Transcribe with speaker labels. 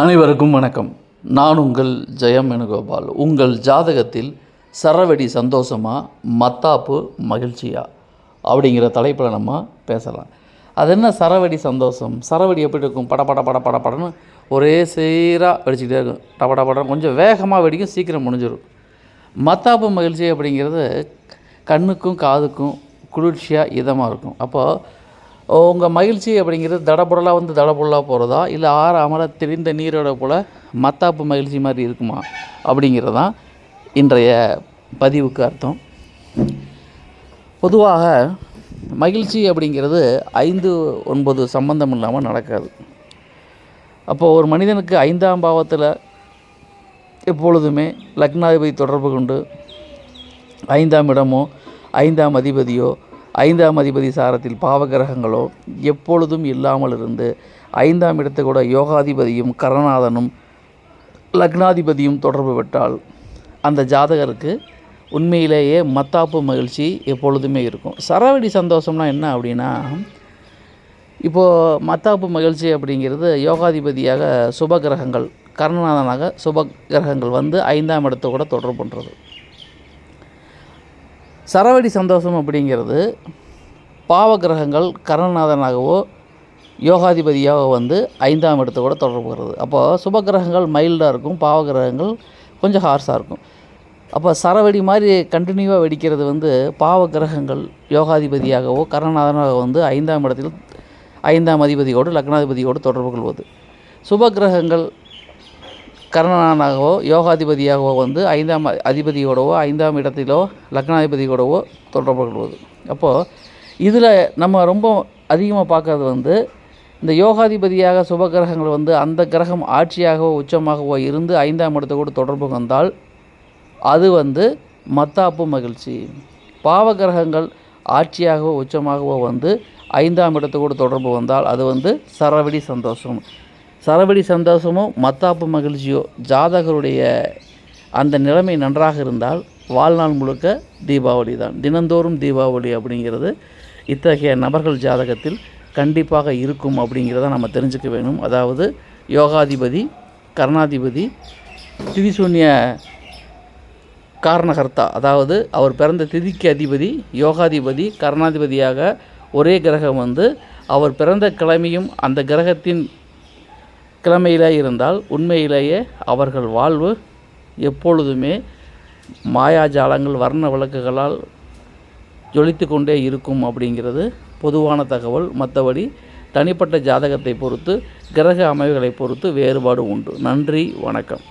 Speaker 1: அனைவருக்கும் வணக்கம். நான் உங்கள் ஜெயம் வேணுகோபால். உங்கள் ஜாதகத்தில் சரவெடி சந்தோஷமா, மத்தாப்பு மகிழ்ச்சியா அப்படிங்கிற தலைப்பில் நம்ம பேசலாம். அது என்ன சரவெடி சந்தோஷம்? சரவெடி எப்படி இருக்கும்? படன்னு ஒரே சீராக வெடிச்சிக்கிட்டே இருக்கும். டபடன்னு கொஞ்சம் வேகமாக வெடிக்கும், சீக்கிரம் முடிஞ்சிடும். மத்தாப்பு மகிழ்ச்சி அப்படிங்கிறது கண்ணுக்கும் காதுக்கும் குளிர்ச்சியாக இதமாக இருக்கும். அப்போது உங்கள் மகிழ்ச்சி அப்படிங்கிறது தடபுடலாக போகிறதா, இல்லை ஆற அமர தெரிந்த நீரோட போல் மத்தாப்பு மகிழ்ச்சி மாதிரி இருக்குமா அப்படிங்கிறது தான் இன்றைய பதிவுக்கு அர்த்தம். பொதுவாக மகிழ்ச்சி அப்படிங்கிறது 5-9 சம்பந்தம் இல்லாமல் நடக்காது. அப்போது ஒரு மனிதனுக்கு 5ஆம் பாவத்தில் எப்பொழுதுமே லக்னாதிபதி தொடர்பு கொண்டு 5ஆம் இடமோ 5ஆம் அதிபதியோ 5ஆம் அதிபதி சாரத்தில் பாவகிரகங்களோ எப்பொழுதும் இல்லாமல் இருந்து 5ஆம் இடத்தை கூட யோகாதிபதியும் கரணநாதனும் லக்னாதிபதியும் தொடர்பு விட்டால் அந்த ஜாதகருக்கு உண்மையிலேயே மத்தாப்பு மகிழ்ச்சி எப்பொழுதுமே இருக்கும். சரவெடி சந்தோஷம்னா என்ன அப்படின்னா, இப்போது மத்தாப்பு மகிழ்ச்சி அப்படிங்கிறது யோகாதிபதியாக சுபகிரகங்கள், கரணநாதனாக சுபகிரகங்கள் வந்து 5ஆம் இடத்தை கூட தொடர்பு பண்ணுறது. சரவெடி சந்தோஷம் அப்படிங்கிறது பாவகிரகங்கள் கரணநாதனாகவோ யோகாதிபதியாக வந்து 5ஆம் இடத்தை கூட தொடர்புகிறது. அப்போது சுபகிரகங்கள் மைல்டாக இருக்கும், பாவகிரகங்கள் கொஞ்சம் ஹார்ஸாக இருக்கும். அப்போ சரவெடி மாதிரி கண்டினியூவாக வெடிக்கிறது வந்து பாவகிரகங்கள் யோகாதிபதியாகவோ கரணநாதனாக வந்து 5ஆம் இடத்தில் 5ஆம் அதிபதியோடு லக்னாதிபதியோடு தொடர்பு கொள்வது. சுபகிரகங்கள் கரணனாகவோ யோகாதிபதியாகவோ வந்து 5ஆம் அதிபதியோடவோ 5ஆம் இடத்திலோ லக்னாதிபதியோடவோ தொடர்பு கொள்வது. அப்போது இதில் நம்ம ரொம்ப அதிகமாக பார்க்கறது வந்து இந்த யோகாதிபதியாக சுபகிரகங்கள் வந்து அந்த கிரகம் ஆட்சியாகவோ உச்சமாகவோ இருந்து 5ஆம் இடத்தை கூட தொடர்பு கொண்டால் அது வந்து மத்தாப்பு மகிழ்ச்சி. பாவகிரகங்கள் ஆட்சியாகவோ உச்சமாகவோ வந்து 5ஆம் இடத்தை கூட தொடர்பு வந்தால் அது வந்து சரவெடி சந்தோஷம். சரவெடி சந்தோஷமோ மத்தாப்பு மகிழ்ச்சியோ ஜாதகருடைய அந்த நிலைமை நன்றாக இருந்தால் வாழ்நாள் முழுக்க தீபாவளி தான். தினந்தோறும் தீபாவளி அப்படிங்கிறது இத்தகைய நபர்கள் ஜாதகத்தில் கண்டிப்பாக இருக்கும் அப்படிங்கிறத நம்ம தெரிஞ்சுக்க வேணும். அதாவது யோகாதிபதி, கர்ணாதிபதி, திதிசூன்ய காரணகர்த்தா, அதாவது அவர் பிறந்த திதிக்கு அதிபதி யோகாதிபதி, கர்ணாதிபதியாக ஒரே கிரகம் வந்து அவர் பிறந்த கிழமையும் அந்த கிரகத்தின் கிழமையிலே இருந்தால் உண்மையிலேயே அவர்கள் வாழ்வு எப்பொழுதுமே மாயாஜாலங்கள் வர்ண விளக்குகளால் ஜொலித்து கொண்டே இருக்கும் அப்படிங்கிறது பொதுவான தகவல். மற்றபடி தனிப்பட்ட ஜாதகத்தை பொறுத்து கிரக அமைவுகளை பொறுத்து வேறுபாடு உண்டு. நன்றி, வணக்கம்.